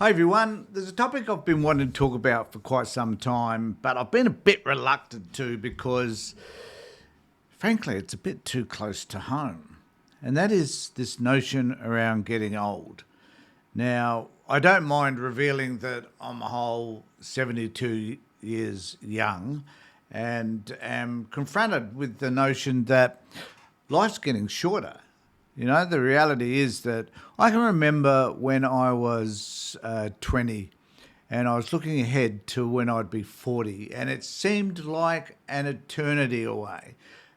Hi everyone, there's a topic I've been wanting to talk about for quite some time, but I've been a bit reluctant to because, frankly, it's a bit too close to home. And that is this notion around getting old. Now, I don't mind revealing that I'm a whole 72 years young and am confronted with the notion that life's getting shorter. You know, the reality is that I can remember when I was 20 and I was looking ahead to when I'd be 40, and it seemed like an eternity away.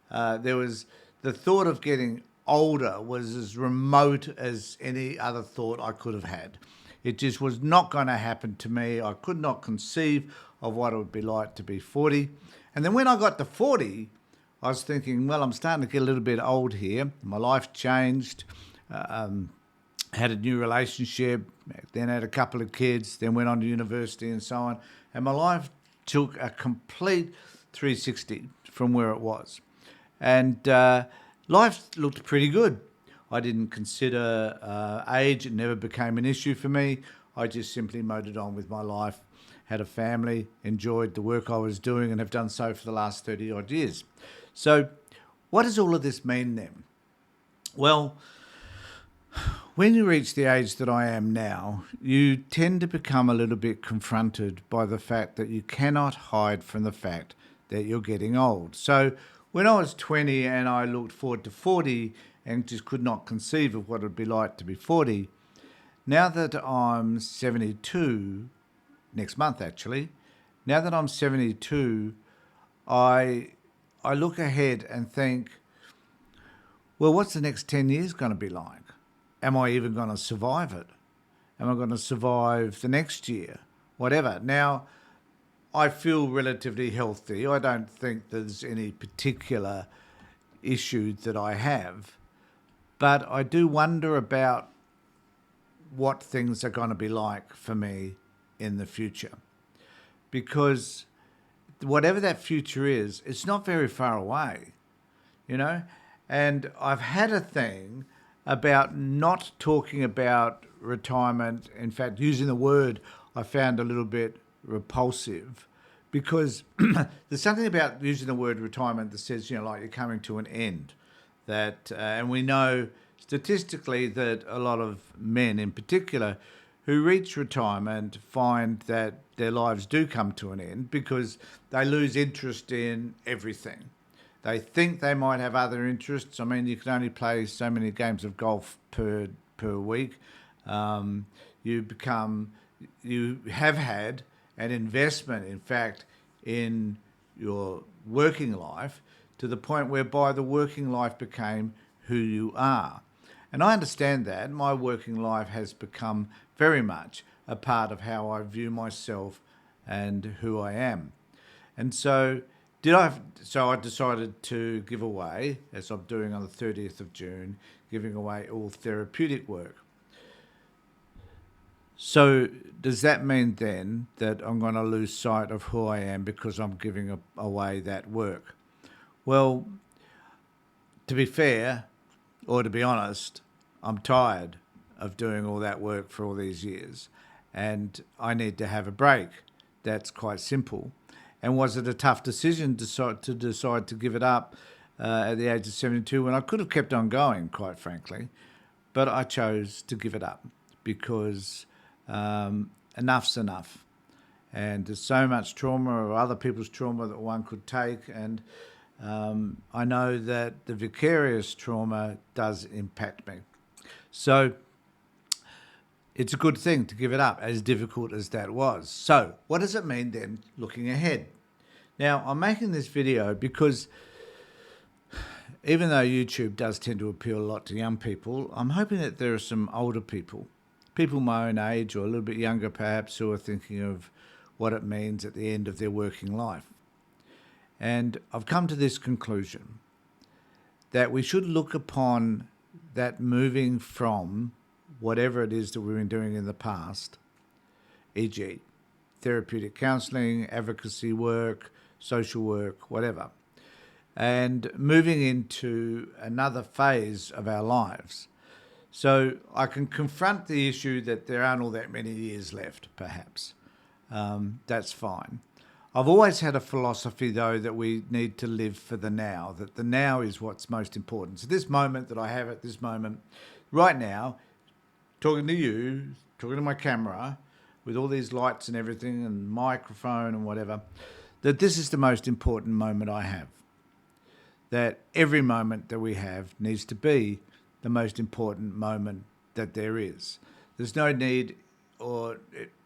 There was the thought of getting older was as remote as any other thought I could have had. It just was not going to happen to me. I could not conceive of what it would be like to be 40. And then when I got to 40, I was thinking, well, I'm starting to get a little bit old here. My life changed. Had a new relationship, then had a couple of kids, then went on to university and so on. And my life took a complete 360 from where it was. And life looked pretty good. I didn't consider age. It never became an issue for me. I just simply motored on with my life, had a family, enjoyed the work I was doing, and have done so for the last 30 odd years. So what does all of this mean then? Well, when you reach the age that I am now, you tend to become a little bit confronted by the fact that you cannot hide from the fact that you're getting old. So when I was 20 and I looked forward to 40 and just could not conceive of what it would be like to be 40, now that I'm 72, next month actually, now that I'm 72, I look ahead and think, well, what's the next 10 years going to be like? Am I even going to survive it? Am I going to survive the next year? Whatever. Now, I feel relatively healthy. I don't think there's any particular issue that I have, but I do wonder about what things are going to be like for me in the future. Because whatever that future is, it's not very far away, you know? And I've had a thing about not talking about retirement. In fact, using the word I found a little bit repulsive because there's something about using the word retirement that says, like you're coming to an end. That, and we know statistically that a lot of men in particular who reach retirement find that their lives do come to an end because they lose interest in everything. They think they might have other interests. I mean, you can only play so many games of golf per week. You have had an investment, in fact, in your working life to the point whereby the working life became who you are. And I understand that. My working life has become very much a part of how I view myself and who I am. And so I decided to give away, as I'm doing on the 30th of June, giving away all therapeutic work. So does that mean then that I'm going to lose sight of who I am because I'm giving away that work? Well, to be fair, or to be honest, I'm tired of doing all that work for all these years and I need to have a break. That's quite simple. And was it a tough decision to decide to give it up at the age of 72 when I could have kept on going, quite frankly? But I chose to give it up because enough's enough. And there's so much trauma or other people's trauma that one could take. And I know that the vicarious trauma does impact me. So it's a good thing to give it up, as difficult as that was. So what does it mean then looking ahead? Now, I'm making this video because even though YouTube does tend to appeal a lot to young people, I'm hoping that there are some older people my own age or a little bit younger perhaps, who are thinking of what it means at the end of their working life. And I've come to this conclusion that we should look upon that moving from whatever it is that we've been doing in the past, e.g. therapeutic counselling, advocacy work, social work, whatever, and moving into another phase of our lives. So I can confront the issue that there aren't all that many years left, perhaps. That's fine. I've always had a philosophy, though, that we need to live for the now, that the now is what's most important. So this moment that I have at this moment, right now, talking to you, talking to my camera, with all these lights and everything and microphone and whatever, that this is the most important moment I have. That every moment that we have needs to be the most important moment that there is. There's no need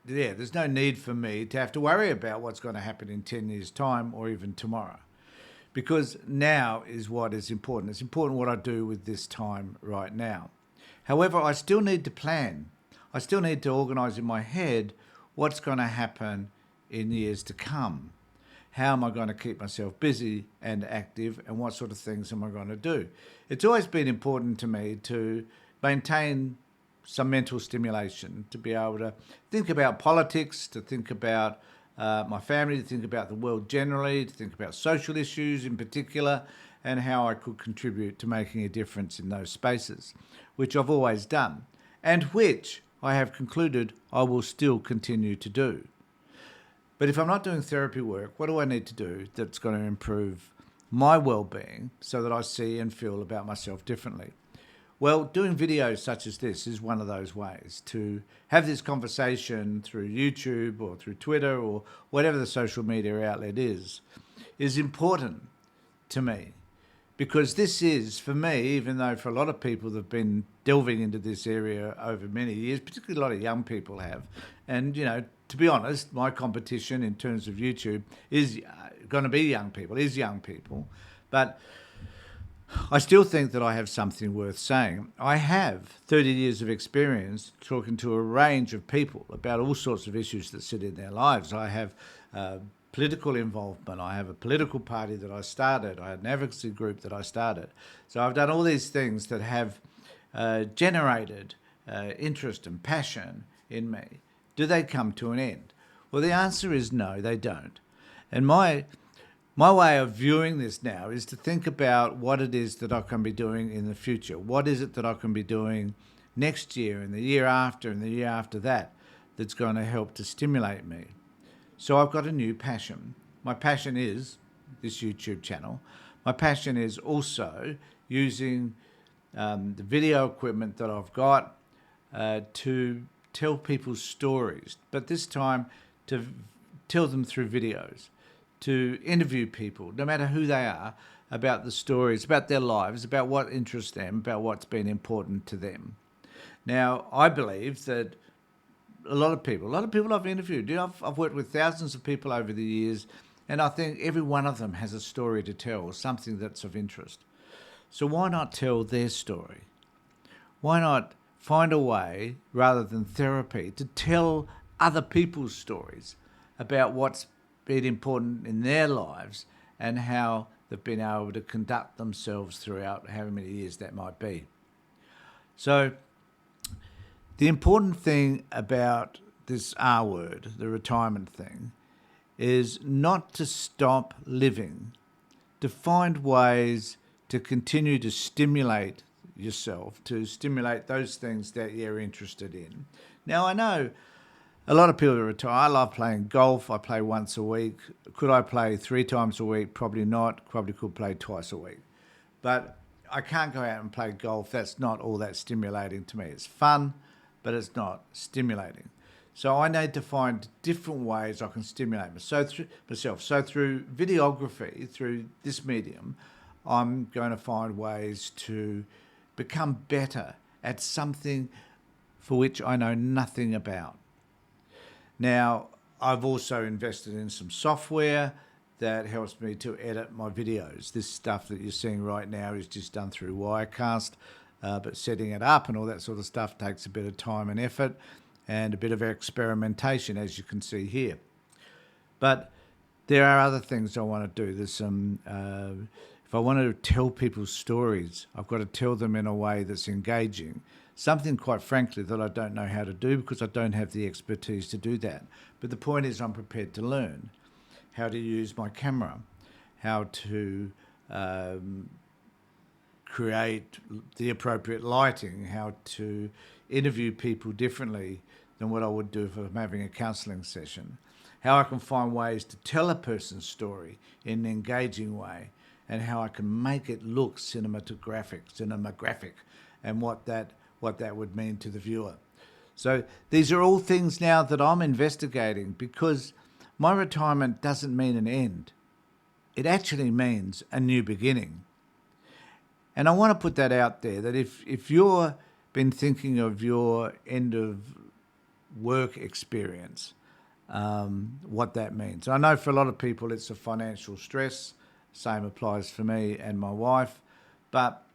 there's no need for me to have to worry about what's going to happen in 10 years' time or even tomorrow. Because now is what is important. It's important what I do with this time right now. However, I still need to plan. I still need to organise in my head what's going to happen in years to come. How am I going to keep myself busy and active, and what sort of things am I going to do? It's always been important to me to maintain some mental stimulation, to be able to think about politics, to think about my family, to think about the world generally, to think about social issues in particular, and how I could contribute to making a difference in those spaces, which I've always done, and which I have concluded I will still continue to do. But if I'm not doing therapy work, what do I need to do that's going to improve my well-being so that I see and feel about myself differently? Well, doing videos such as this is one of those ways to have this conversation through YouTube or through Twitter or whatever the social media outlet is important to me. Because this is, for me, even though for a lot of people that have been delving into this area over many years, particularly a lot of young people have, and, to be honest, my competition in terms of YouTube is going to be young people, but I still think that I have something worth saying. I have 30 years of experience talking to a range of people about all sorts of issues that sit in their lives. I have political involvement. I have a political party that I started. I had an advocacy group that I started. So I've done all these things that have generated interest and passion in me. Do they come to an end? Well, the answer is no, they don't. And my way of viewing this now is to think about what it is that I can be doing in the future. What is it that I can be doing next year and the year after and the year after that that's going to help to stimulate me? So I've got a new passion. My passion is this YouTube channel. My passion is also using the video equipment that I've got to tell people's stories, but this time to tell them through videos, to interview people, no matter who they are, about the stories, about their lives, about what interests them, about what's been important to them. Now, I believe that a lot of people I've interviewed, I've worked with thousands of people over the years, and I think every one of them has a story to tell, something that's of interest. So why not tell their story? Why not find a way, rather than therapy, to tell other people's stories about what's been important in their lives and how they've been able to conduct themselves throughout however many years that might be. So the important thing about this R word, the retirement thing, is not to stop living, to find ways to continue to stimulate yourself, to stimulate those things that you're interested in. Now, I know a lot of people that retire. I love playing golf. I play once a week. Could I play 3 times a week? Probably not. Probably could play twice a week. But I can't go out and play golf. That's not all that stimulating to me. It's fun, but it's not stimulating. So I need to find different ways I can stimulate myself. So through videography, through this medium, I'm going to find ways to become better at something for which I know nothing about. Now, I've also invested in some software that helps me to edit my videos. This stuff that you're seeing right now is just done through Wirecast, but setting it up and all that sort of stuff takes a bit of time and effort and a bit of experimentation, as you can see here. But there are other things I want to do. There's some, if I want to tell people's stories, I've got to tell them in a way that's engaging. Something, quite frankly, that I don't know how to do because I don't have the expertise to do that. But the point is I'm prepared to learn how to use my camera, how to create the appropriate lighting, how to interview people differently than what I would do if I'm having a counselling session, how I can find ways to tell a person's story in an engaging way, and how I can make it look cinematographic, and what that would mean to the viewer. So these are all things now that I'm investigating, because my retirement doesn't mean an end. It actually means a new beginning. And I want to put that out there, that if you've been thinking of your end of work experience, what that means. I know for a lot of people it's a financial stress. Same applies for me and my wife. But,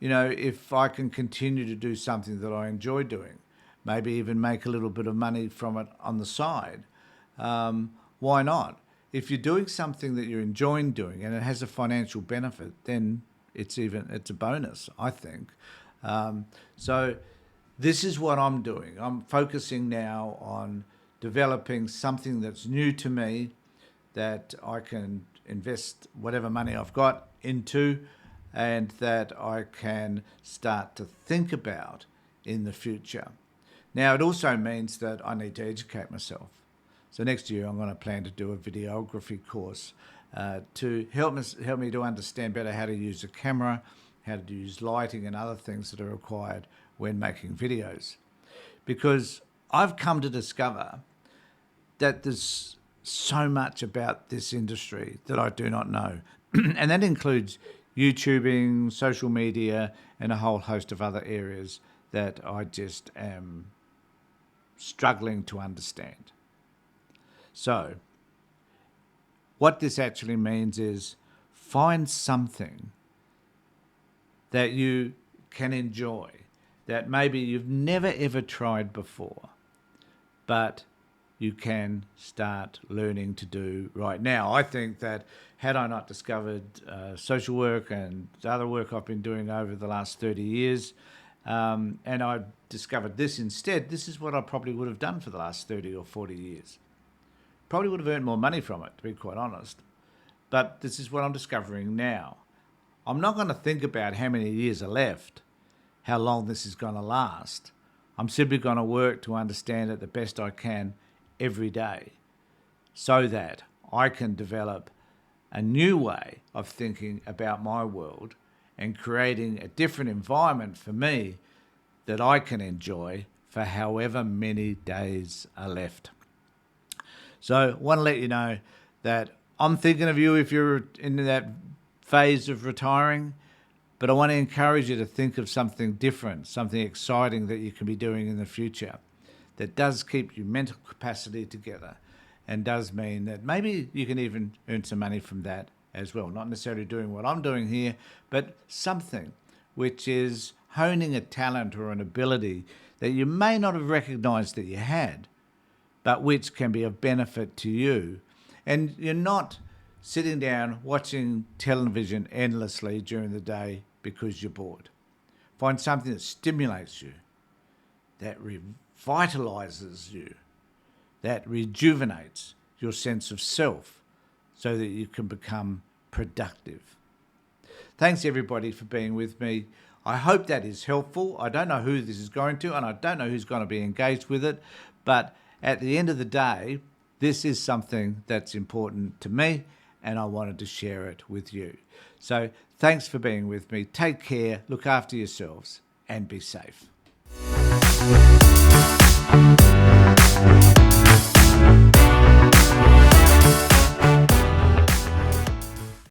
if I can continue to do something that I enjoy doing, maybe even make a little bit of money from it on the side, why not? If you're doing something that you're enjoying doing and it has a financial benefit, then it's a bonus, I think. So this is what I'm doing. I'm focusing now on developing something that's new to me, that I can invest whatever money I've got into, and that I can start to think about in the future. Now, it also means that I need to educate myself. So next year I'm going to plan to do a videography course to help me to understand better how to use a camera, how to use lighting and other things that are required when making videos. Because I've come to discover that there's so much about this industry that I do not know. And that includes YouTubing, social media, and a whole host of other areas that I just am struggling to understand. So, what this actually means is find something that you can enjoy, that maybe you've never ever tried before, but you can start learning to do right now. I think that had I not discovered social work and other work I've been doing over the last 30 years, and I discovered this instead, this is what I probably would have done for the last 30 or 40 years. Probably would have earned more money from it, to be quite honest. But this is what I'm discovering now. I'm not going to think about how many years are left, how long this is going to last. I'm simply going to work to understand it the best I can every day, so that I can develop a new way of thinking about my world and creating a different environment for me that I can enjoy for however many days are left. So I want to let you know that I'm thinking of you if you're in that phase of retiring, but I want to encourage you to think of something different, something exciting that you can be doing in the future that does keep your mental capacity together and does mean that maybe you can even earn some money from that as well. Not necessarily doing what I'm doing here, but something which is honing a talent or an ability that you may not have recognized that you had, but which can be of benefit to you. And you're not sitting down watching television endlessly during the day because you're bored. Find something that stimulates you, that revitalizes you, that rejuvenates your sense of self so that you can become productive. Thanks everybody for being with me. I hope that is helpful. I don't know who this is going to, and I don't know who's going to be engaged with it, but at the end of the day, this is something that's important to me, and I wanted to share it with you. So thanks for being with me. Take care, look after yourselves, and be safe.